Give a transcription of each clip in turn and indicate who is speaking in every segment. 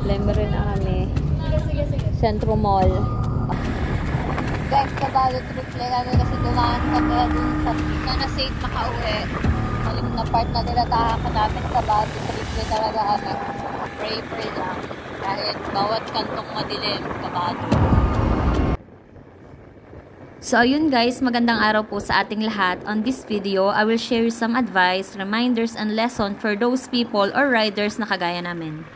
Speaker 1: Lemery na kami. Sige. Centro Mall. Guys, kabalo trip lang kami kasi dumaan kami dun sa sana safe makauwi. Maling na part na nilatahan ka namin, kabalo trip talaga kami. Pray lang. Kahit bawat kantong madilim, kabalo. So ayun guys, magandang araw po sa ating lahat. On this video, I will share some advice, reminders, and lesson for those people or riders na kagaya namin.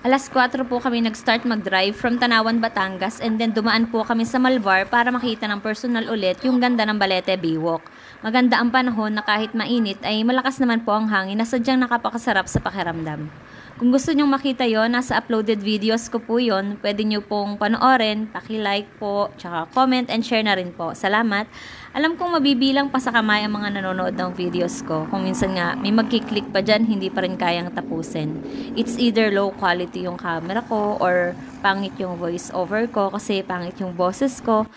Speaker 1: Alas 4 po kami nag-start mag-drive from Tanawan, Batangas, and then dumaan po kami sa Malvar para makita ng personal ulit yung ganda ng Balete Baywalk. Maganda ang panahon na kahit mainit ay malakas naman po ang hangin na sadyang nakapakasarap sa pakiramdam. Kung gusto nyong makita yon, nasa uploaded videos ko po yon. Pwede nyo pong panoorin, paki-like po, tsaka comment and share na rin po. Salamat! Alam kong mabibilang pa sa kamay ang mga nanonood ng videos ko. Kung minsan nga may magkiklik pa dyan, hindi pa rin kayang tapusin. It's either low quality yung camera ko or pangit yung voice over ko kasi pangit yung boses ko.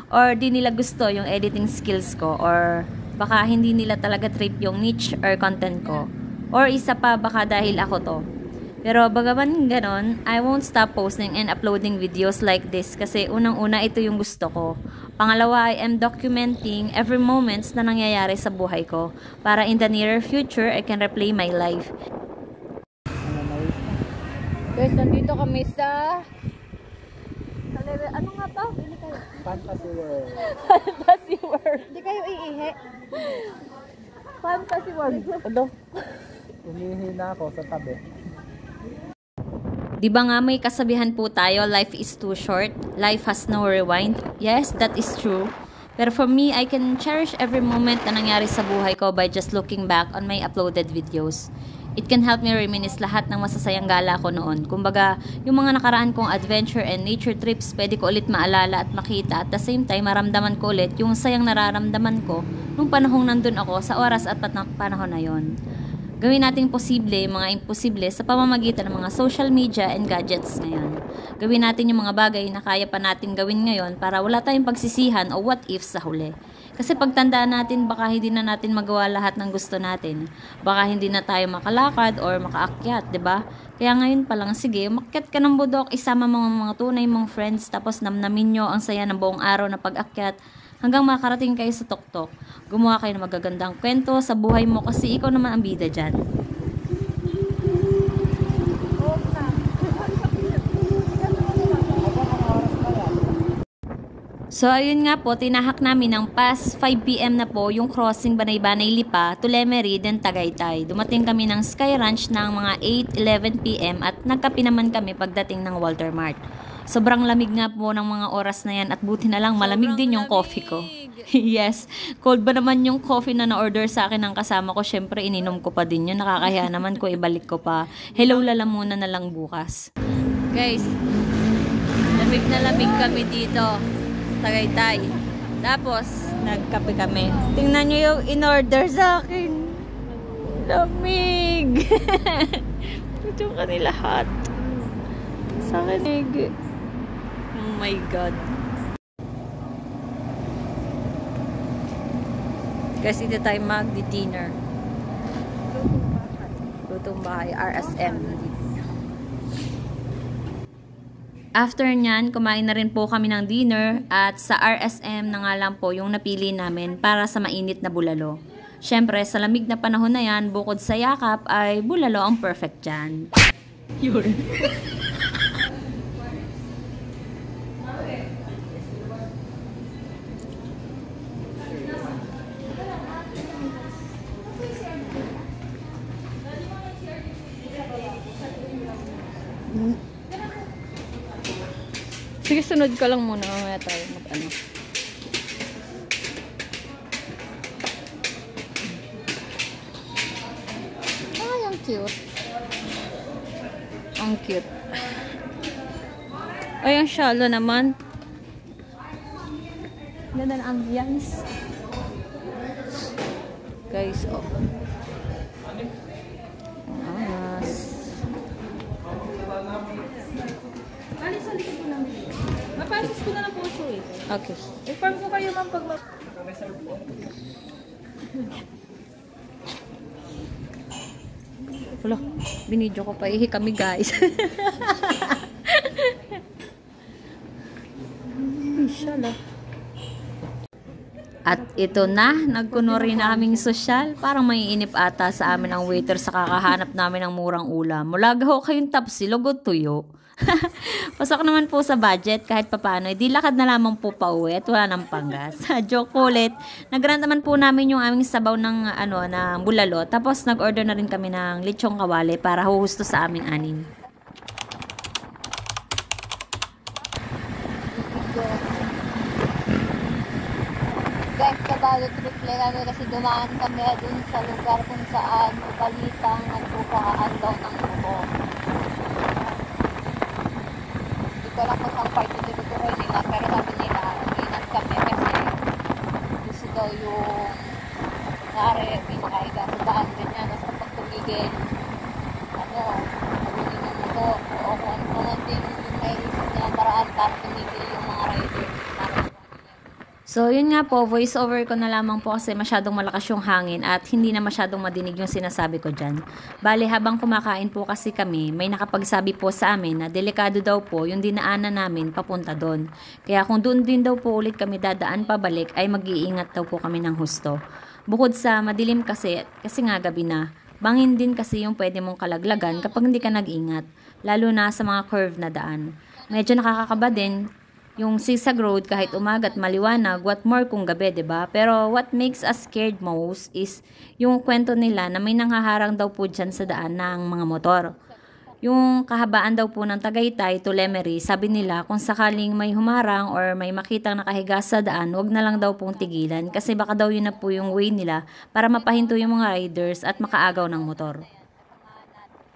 Speaker 1: Or di nila gusto yung editing skills ko or baka hindi nila talaga trip yung niche or content ko. Or isa pa, baka dahil ako to. Pero bagaman ganon, I won't stop posting and uploading videos like this kasi unang-una ito yung gusto ko. Pangalawa, I am documenting every moments na nangyayari sa buhay ko para in the near future, I can replay my life. Guys, nandito kami sa... Ano nga to?
Speaker 2: Fantasy World.
Speaker 1: Fantasy World.
Speaker 3: Hindi kayo iihi.
Speaker 1: Fantasy World. Ano?
Speaker 2: Umihi na ako sa tabi.
Speaker 1: Di ba nga may kasabihan po tayo, life is too short, life has no rewind? Yes, that is true. Pero for me, I can cherish every moment na nangyari sa buhay ko by just looking back on my uploaded videos. It can help me reminisce lahat ng masasayang gala ko noon. Kumbaga, yung mga nakaraan kong adventure and nature trips, pwede ko ulit maalala at makita. At the same time, maramdaman ko ulit yung sayang nararamdaman ko nung panahong nandun ako sa oras at panahon na yon. Gawin natin posible yung mga imposible sa pamamagitan ng mga social media and gadgets ngayon. Gawin natin yung mga bagay na kaya pa natin gawin ngayon para wala tayong pagsisihan o what if sa huli. Kasi pagtandaan natin, baka hindi na natin magawa lahat ng gusto natin. Baka hindi na tayo makalakad or makaakyat, 'di ba? Kaya ngayon pa lang, sige, umakyat ka ng bundok, isama mga tunay mong friends, tapos namnamin nyo ang saya ng buong araw na pag-akyat hanggang makarating kayo sa tuktok. Gumawa kayo ng magagandang kwento sa buhay mo kasi ikaw naman ang bida dyan. So, ayun nga po, tinahak namin ng past 5 PM na po yung crossing Banay-Banay Lipa to Lemery, then Tagaytay. Dumating kami ng Sky Ranch ng mga 8-11 PM at nagkape naman kami pagdating ng Walter Mart. Sobrang lamig nga po ng mga oras na yan at buti na lang malamig din yung coffee ko. Yes, cold ba naman yung coffee na na-order sa akin ng kasama ko? Syempre, ininom ko pa din yun. Nakakahiya naman ko, ibalik ko pa. Hello, lalamunan na lang bukas. Guys, lamig na lamig kami dito. Tagaytay. Tapos, nagkape kami. Tingnan nyo yung in-order sa akin. Lamig. Ito ka nila lahat. Sa akin, oh my God. Guys, dito tayo mag-dinner. Lutong bahay, RSM. After nyan, kumain na rin po kami ng dinner at sa RSM na nga lang po yung napili namin para sa mainit na bulalo. Siyempre, sa lamig na panahon na yan, bukod sa yakap ay bulalo ang perfect dyan. Yun. Sige, sunod ka lang muna. Mamaya tayo mag-ano. Ay, ang cute. Ang cute. Ay, ang shallow naman. Ganda ng ambience. Guys, oh.
Speaker 3: Mapasis ko na ng puso eh.
Speaker 1: Okay.
Speaker 3: Inform ko kayo ma'am pag
Speaker 1: Wala, binidyo ko pa. Ihi kami guys. Inshallah. At ito na, nagkunwari na kaming sosyal. Parang may inip ata sa amin ang waiter sa kakahanap namin ng murang ulam. Mula ho kayong tapsi, lugod tuyo. Pasok naman po sa budget kahit papano. Di lakad na lamang po pa uwi at wala ng panggas. Joke po ulit. Nag-grant naman po namin yung aming sabaw ng, ng bulalo. Tapos nag-order na rin kami ng lechong kawali para huhusto sa aming anin.
Speaker 3: Guys, kabalo triple kami kasi dumaan kami dun sa lugar kung saan balitang nagbukaan daw ng buko. Hindi ko lang kung saan part yung tinuturoy nila, pero sabi nila, ingat kami kasi gusto daw yung nari, pinakahiga sa daan ganyan. Tapos kapag tumigil, tumigil ng buko o kung ano din yung may isip niya paraan para tumigil yung mga riders.
Speaker 1: So, yun nga po, voice over ko na lamang po kasi masyadong malakas yung hangin at hindi na masyadong madinig yung sinasabi ko dyan. Bale, habang kumakain po kasi kami, may nakapagsabi po sa amin na delikado daw po yung dinaanan namin papunta doon. Kaya kung doon din daw po ulit kami dadaan pabalik, ay mag-iingat daw po kami ng husto. Bukod sa madilim kasi nga gabi na, bangin din kasi yung pwede mong kalaglagan kapag hindi ka nag-ingat, lalo na sa mga curve na daan. Medyo nakakakaba din yung zigzag road kahit umaga at maliwanag, what more kung gabi, 'di ba? Pero what makes us scared most is yung kwento nila na may nanghaharang daw po dyan sa daan ng mga motor. Yung kahabaan daw po ng Tagaytay to Lemery, sabi nila kung sakaling may humarang or may makitang nakahiga sa daan, wag na lang daw pong tigilan kasi baka daw yun na po yung way nila para mapahinto yung mga riders at makaagaw ng motor.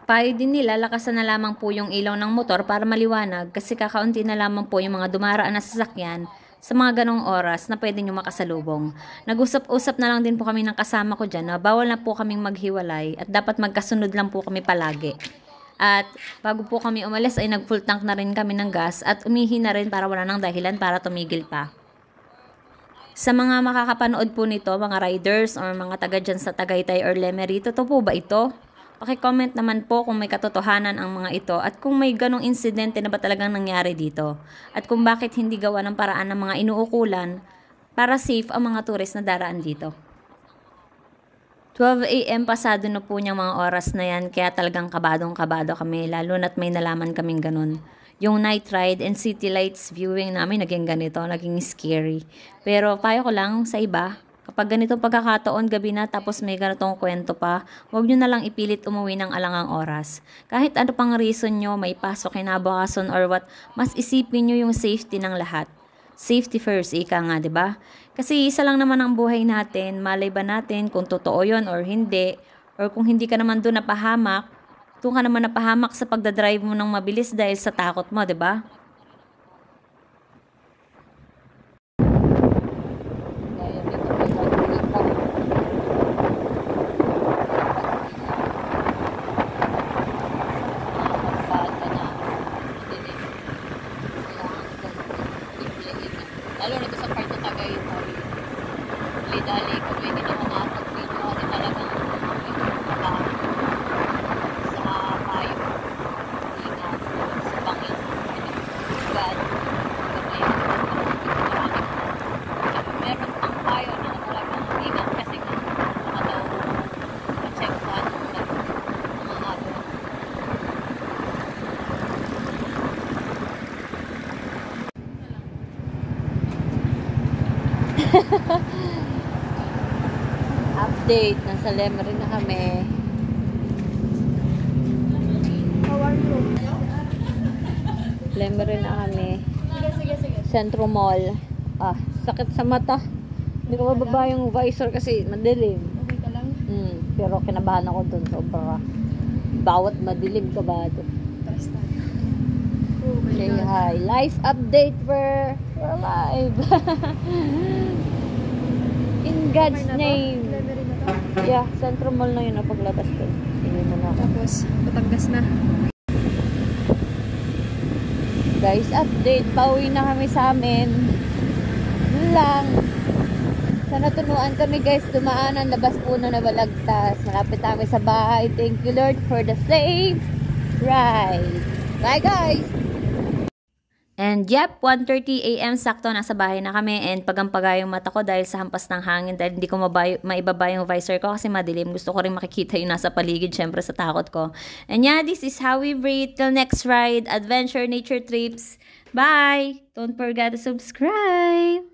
Speaker 1: Payo din nila, lakasan na lamang po yung ilaw ng motor para maliwanag kasi kakaunti na lamang po yung mga dumaraan na sasakyan sa mga ganong oras na pwede nyo makasalubong. Nag-usap-usap na lang din po kami ng kasama ko dyan na bawal na po kaming maghiwalay at dapat magkasunod lang po kami palagi. At bago po kami umalis ay nag-full tank na rin kami ng gas at umihi na rin para wala nang dahilan para tumigil pa. Sa mga makakapanood po nito, mga riders or mga taga dyan sa Tagaytay or Lemery, totoo po ba ito? Paki-comment naman po kung may katotohanan ang mga ito at kung may ganong insidente na ba talagang nangyari dito. At kung bakit hindi gawa ng paraan ng mga inuukulan para safe ang mga turist na daraan dito. 12 AM pasado na po niyang mga oras na yan kaya talagang kabadong-kabado kami lalo na't may nalaman kaming ganun. Yung night ride and city lights viewing namin naging ganito, naging scary. Pero payo ko lang sa iba, kapag ganitong pagkakataon gabi na tapos may ganitong kwento pa, huwag nyo na lang ipilit umuwi ng alangang oras. Kahit ano pang reason nyo, may pasok kinabukasan or what, mas isipin nyo yung safety ng lahat. Safety first, ika nga, 'di ba? Kasi isa lang naman ang buhay natin, malay ba natin kung totoo yon or hindi, or kung hindi ka naman doon napahamak, doon ka naman napahamak sa pagdadrive mo ng mabilis dahil sa takot mo, 'di ba?
Speaker 3: Lalo na ito sa part ng Tagaytay. Dali-dali kami, hindi na makapag-video kasi talagang sa payo. Ingat, sa bangin, pinagsugat, meron pang payo na talagang ingat kasi nga baka daw ma-check pa mga agaw. Update, nasa Lemery na kami.
Speaker 4: How are you?
Speaker 3: Lemery na kami.
Speaker 4: Sige.
Speaker 3: Centro Mall. Sakit sa mata. Hindi ko mababa yung visor kasi madilim.
Speaker 4: Okay ka lang?
Speaker 3: Pero kinabahan ako dun sobra. Bawat madilim kabado.
Speaker 4: Taas tayo. Oh my
Speaker 3: Say
Speaker 4: God.
Speaker 3: hi. Life update, we're alive. In God's
Speaker 4: Okay na to?
Speaker 3: name.
Speaker 4: Lemery na to?
Speaker 3: Yeah, Centro Mall na yun ang paglabas ko. Hindi mo na ako.
Speaker 4: Tapos, Batangas na.
Speaker 3: Guys, update. Pauwi na kami sa amin. Yun lang. Sa natunuan kami guys, dumaanan, labas puno na balagtas. Malapit kami sa bahay. Thank you Lord for the safe ride. Bye guys!
Speaker 1: And yep, 1:30 AM sakto nasa bahay na kami and pagampaga yung mata ko dahil sa hampas ng hangin dahil hindi ko maibaba yung visor ko kasi madilim. Gusto ko rin makikita yung nasa paligid syempre sa takot ko. And yeah, this is how we breathe. Till next ride, adventure, nature trips. Bye! Don't forget to subscribe!